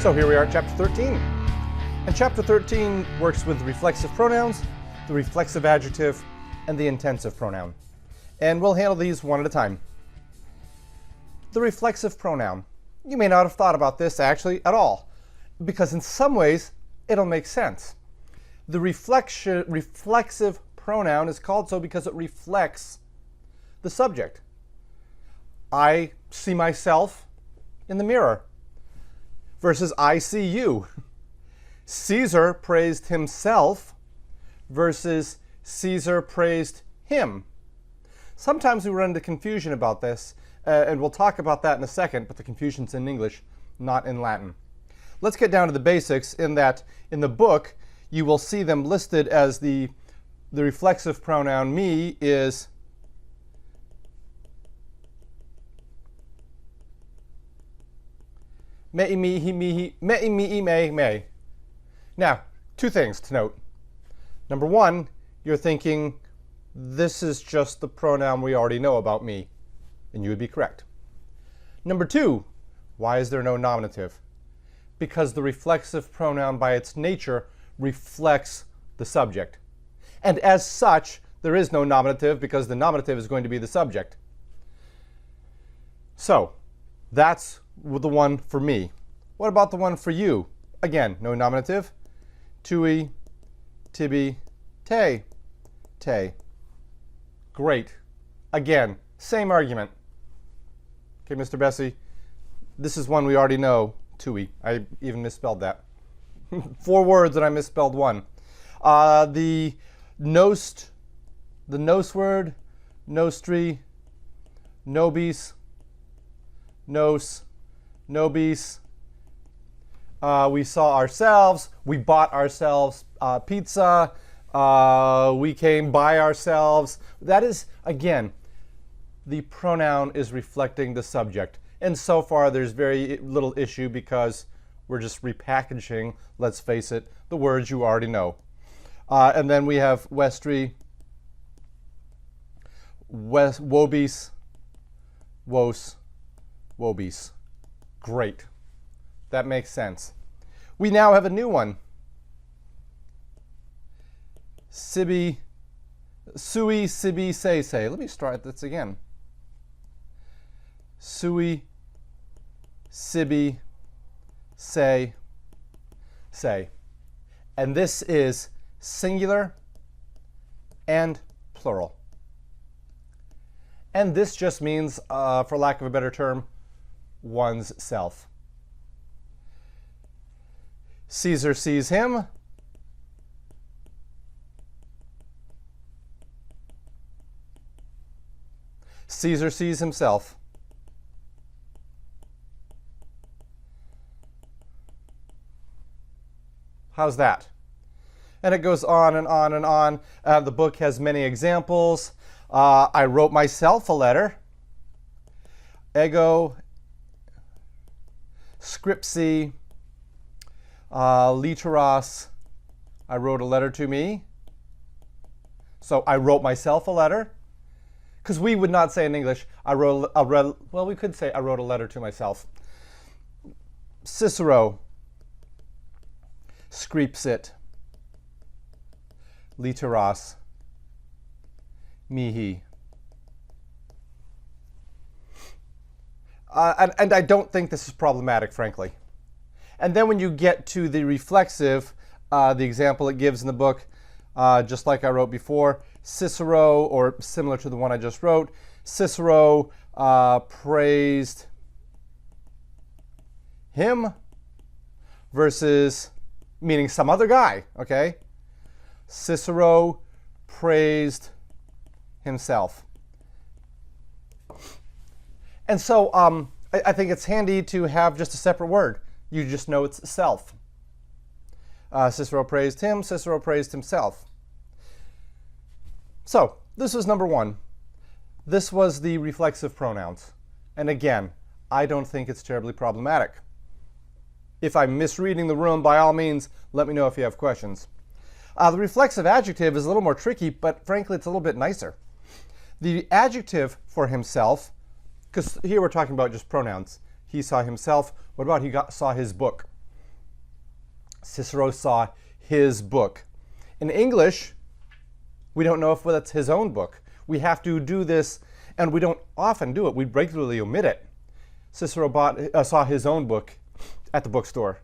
So here we are at chapter 13. And chapter 13 works with the reflexive pronouns, the reflexive adjective, and the intensive pronoun. And we'll handle these one at a time. The reflexive pronoun. You may not have thought about this actually at all, because in some ways it'll make sense. The reflexive pronoun is called so because it reflects the subject. I see myself in the mirror versus I see you. Caesar praised himself versus Caesar praised him. Sometimes we run into confusion about this, and we'll talk about that in a second, but the confusion's in English, not in Latin. Let's get down to the basics in that in the book you will see them listed as the reflexive pronoun me is me, me, he, me, he, me, me, me, me. Now, two things to note. Number one, you're thinking, this is just the pronoun we already know about me, and you would be correct. Number two, why is there no nominative? Because the reflexive pronoun by its nature reflects the subject. And as such, there is no nominative because the nominative is going to be the subject. So, that's the one for me. What about the one for you? Again, no nominative. Tui, tibi, te, te. Great. Again, same argument. Okay, Mr. Bessie, this is one we already know, tui. I even misspelled that. 4 words and I misspelled one. The nos word, nostri, nobis, nos, nobis. We saw ourselves, we bought ourselves pizza, we came by ourselves. That is, again, the pronoun is reflecting the subject. And so far there's very little issue because we're just repackaging, let's face it, the words you already know. And then we have westri, wobis, wos, wobis. Great. That makes sense. We now have a new one. Sibi, sui, sibi, say, say. Let me start this again. Sui, sibi, say, say. And this is singular and plural. And this just means, for lack of a better term, one's self. Caesar sees him. Caesar sees himself. How's that? And it goes on and on and on. The book has many examples. I wrote myself a letter. Ego, scripsi, literas, I wrote a letter to me. So I wrote myself a letter. Because we would not say in English, well, we could say I wrote a letter to myself. Cicero, scripsit, literas, mihi. And I don't think this is problematic, frankly. And then when you get to the reflexive, the example it gives in the book, just like I wrote before, Cicero, or similar to the one I just wrote, Cicero praised him versus, meaning some other guy, okay? Cicero praised himself. And so I think it's handy to have just a separate word. You just know it's self. Cicero praised him, Cicero praised himself. So, this was number one. This was the reflexive pronouns. And again, I don't think it's terribly problematic. If I'm misreading the room, by all means, let me know if you have questions. The reflexive adjective is a little more tricky, but frankly, it's a little bit nicer. The adjective for himself, because here we're talking about just pronouns. He saw himself. What about saw his book? Cicero saw his book. In English, we don't know if that's his own book. We have to do this, and we don't often do it. We regularly omit it. Cicero saw his own book at the bookstore.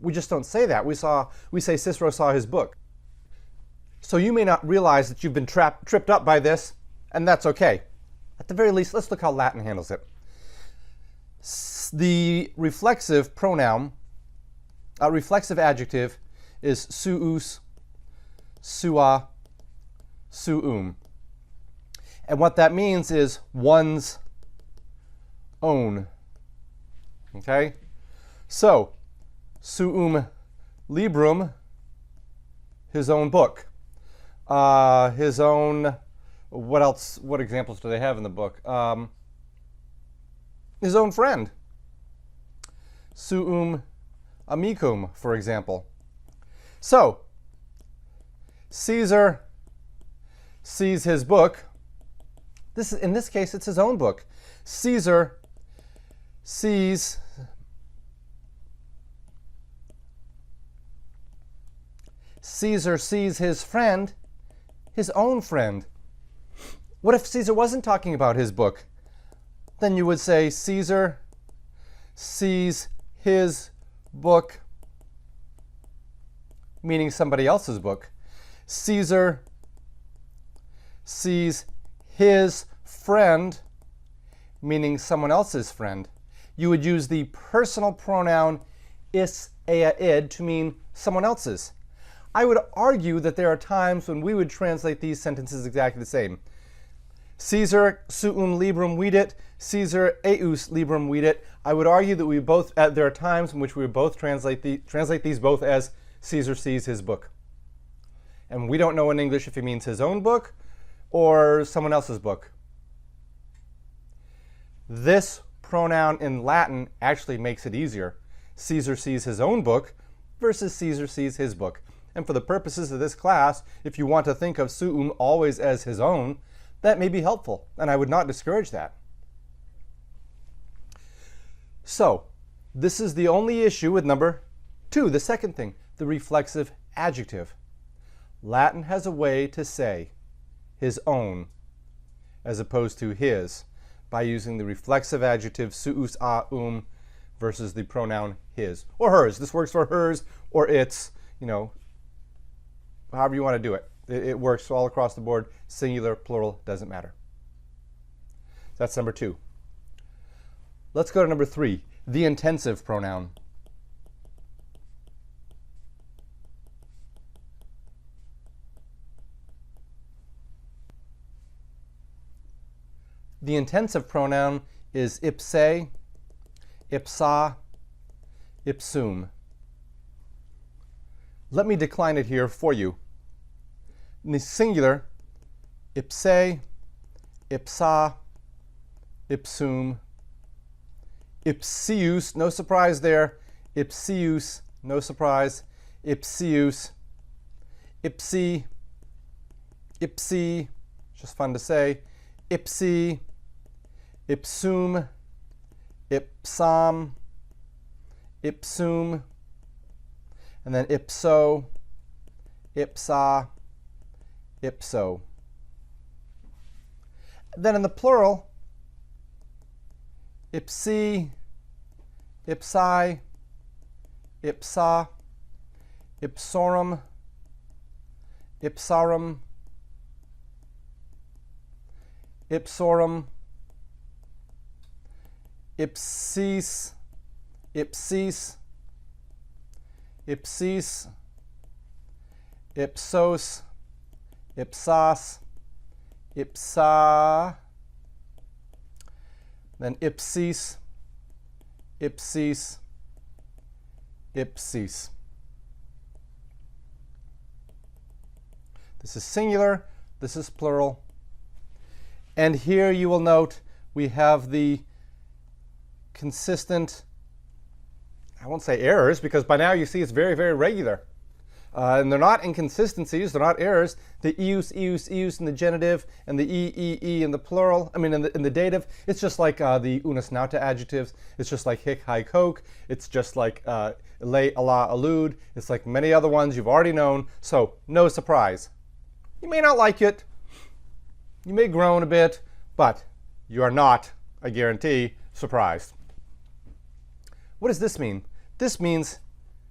We just don't say that. We say Cicero saw his book. So you may not realize that you've been tripped up by this, and that's okay. At the very least, let's look how Latin handles it. The reflexive pronoun, reflexive adjective is suus, sua, suum. And what that means is one's own. Okay? So, suum librum, his own book. His own, what else, what examples do they have in the book? His own friend. Suum amicum, for example. So, Caesar sees his book. In this case, it's his own book. Caesar sees his friend, his own friend. What if Caesar wasn't talking about his book? Then you would say Caesar sees his book, meaning somebody else's book. Caesar sees his friend, meaning someone else's friend. You would use the personal pronoun is, ea, id to mean someone else's. I would argue that there are times when we would translate these sentences exactly the same. Caesar suum librum vidit, Caesar eius librum vidit. I would argue that there are times in which we would both translate these both as Caesar sees his book. And we don't know in English if he means his own book or someone else's book. This pronoun in Latin actually makes it easier. Caesar sees his own book versus Caesar sees his book. And for the purposes of this class, if you want to think of suum always as his own, that may be helpful, and I would not discourage that. So, this is the only issue with number 2, the second thing, the reflexive adjective. Latin has a way to say his own as opposed to his by using the reflexive adjective suus a versus the pronoun his or hers. This works for hers or its, however you want to do it. It works all across the board. Singular, plural, doesn't matter. That's number 2. Let's go to number 3, the intensive pronoun. The intensive pronoun is ipse, ipsa, ipsum. Let me decline it here for you. In the singular, ipse, ipsa, ipsum, ipsius, no surprise there, ipsius, no surprise, ipsius, ipsi, ipsi, just fun to say, ipsi, ipsum, ipsam, ipsum, and then ipso, ipsa, ipso. Then in the plural, ipsi, ipsi, ipsa, ipsorum, ipsarum, ipsorum, ipsis, ipsis, ipsis, ipsos, ipsas, ipsa, then ipsis, ipsis, ipsis. This is singular, this is plural. And here you will note we have the consistent, I won't say errors, because by now you see it's very, very regular. And they're not inconsistencies, they're not errors. The eus, eus, eus in the genitive and the e in the plural, in the dative, it's just like the unus nauta adjectives. It's just like hic, haec, hoc. It's just like lay, ala, allude. It's like many other ones you've already known, so no surprise. You may not like it, you may groan a bit, but you are not, I guarantee, surprised. What does this mean? This means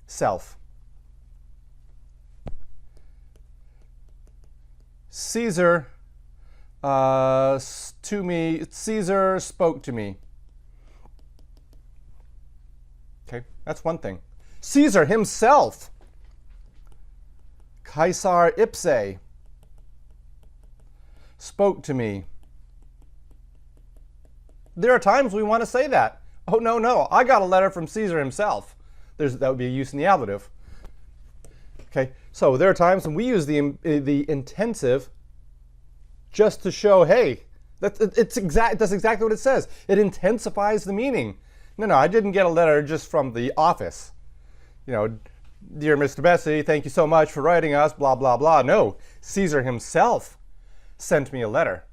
self. Caesar Caesar spoke to me. Okay, that's one thing. Caesar himself. Caesar ipse spoke to me. There are times we want to say that. Oh, no, I got a letter from Caesar himself. That would be a use in the ablative. Okay, so there are times when we use the intensive just to show, hey, it does exactly what it says. It intensifies the meaning. No, I didn't get a letter just from the office. Dear Mr. Bessie, thank you so much for writing us, blah, blah, blah. No, Caesar himself sent me a letter.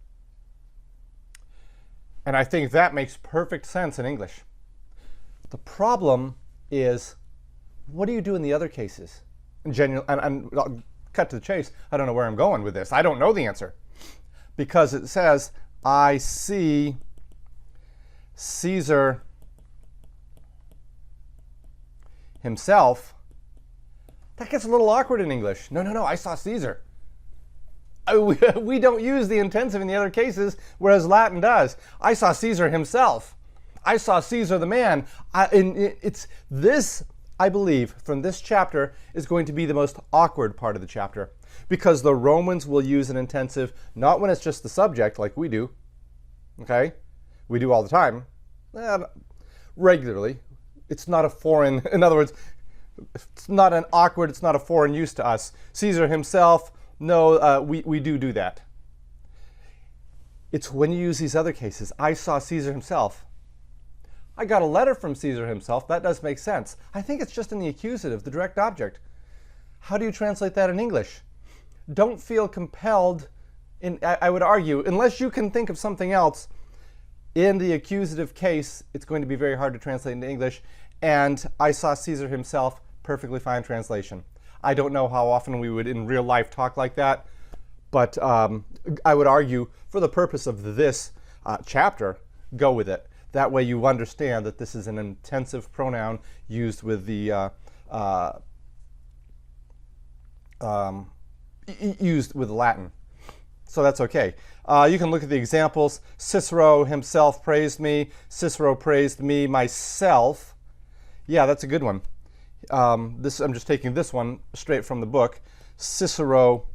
And I think that makes perfect sense in English. The problem is, what do you do in the other cases? And I'll cut to the chase. I don't know where I'm going with this. I don't know the answer. Because it says, I see Caesar himself. That gets a little awkward in English. No, I saw Caesar. We don't use the intensive in the other cases, whereas Latin does. I saw Caesar himself. I saw Caesar the man. I believe, from this chapter is going to be the most awkward part of the chapter, because the Romans will use an intensive not when it's just the subject like we do. Okay? We do all the time. Regularly. It's not a foreign, in other words, it's not a foreign use to us. Caesar himself, no, we do that. It's when you use these other cases. I saw Caesar himself. I got a letter from Caesar himself. That does make sense. I think it's just in the accusative, the direct object. How do you translate that in English? Don't feel compelled, I would argue, unless you can think of something else, in the accusative case, it's going to be very hard to translate into English. And I saw Caesar himself, perfectly fine translation. I don't know how often we would in real life talk like that, but I would argue, for the purpose of this chapter, go with it. That way you understand that this is an intensive pronoun used with the used with Latin. So that's okay. You can look at the examples. Cicero himself praised me. Cicero praised me myself. Yeah, that's a good one. I'm just taking this one straight from the book. Cicero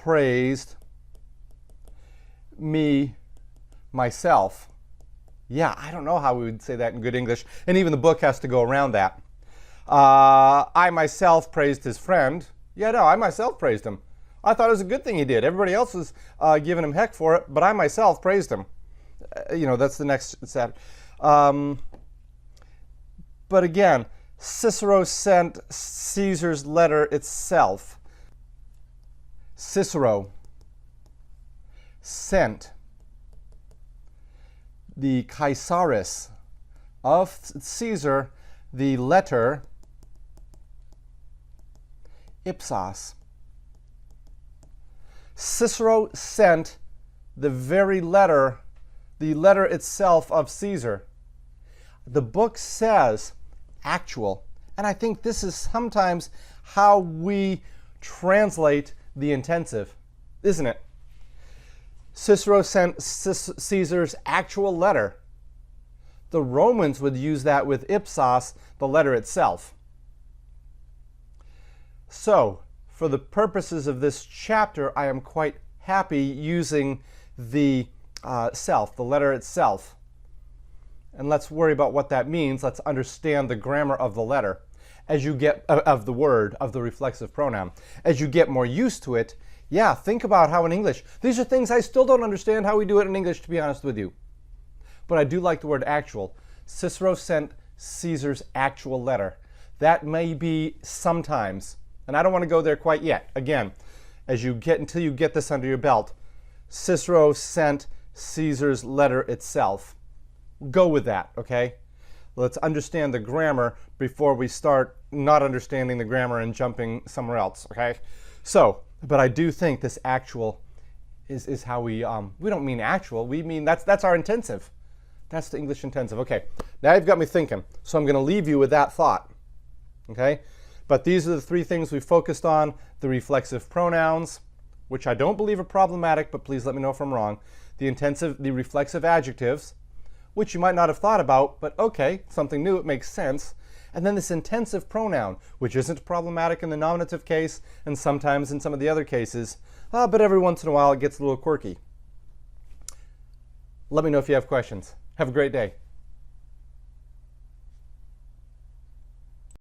praised me myself. Yeah, I don't know how we would say that in good English, and even the book has to go around that. I myself praised his friend. Yeah, no, I myself praised him. I thought it was a good thing he did. Everybody else was giving him heck for it, but I myself praised him. That's the next step. But again, Cicero sent Caesar's letter itself. Cicero sent the Caesaris of Caesar the letter ipsos. Cicero sent the very letter, the letter itself of Caesar. The book says actual, and I think this is sometimes how we translate the intensive, isn't it? Cicero sent Caesar's actual letter. The Romans would use that with ipsos, the letter itself. So, for the purposes of this chapter, I am quite happy using the self, the letter itself. And let's worry about what that means. Let's understand the grammar of the letter as you get of the word, of the reflexive pronoun. As you get more used to it, yeah, think about how in English, these are things I still don't understand how we do it in English, to be honest with you. But I do like the word actual. Cicero sent Caesar's actual letter. That may be sometimes And I don't want to go there quite yet. Again, until you get this under your belt, Cicero sent Caesar's letter itself. Go with that, okay? Let's understand the grammar before we start not understanding the grammar and jumping somewhere else, okay? So, but I do think this actual is how we don't mean actual, we mean that's our intensive. That's the English intensive. Okay, now you've got me thinking, so I'm going to leave you with that thought, okay? But these are the three things we focused on: the reflexive pronouns, which I don't believe are problematic, but please let me know if I'm wrong. The reflexive adjectives, which you might not have thought about, but okay, something new, it makes sense. And then this intensive pronoun, which isn't problematic in the nominative case, and sometimes in some of the other cases, but every once in a while it gets a little quirky. Let me know if you have questions. Have a great day.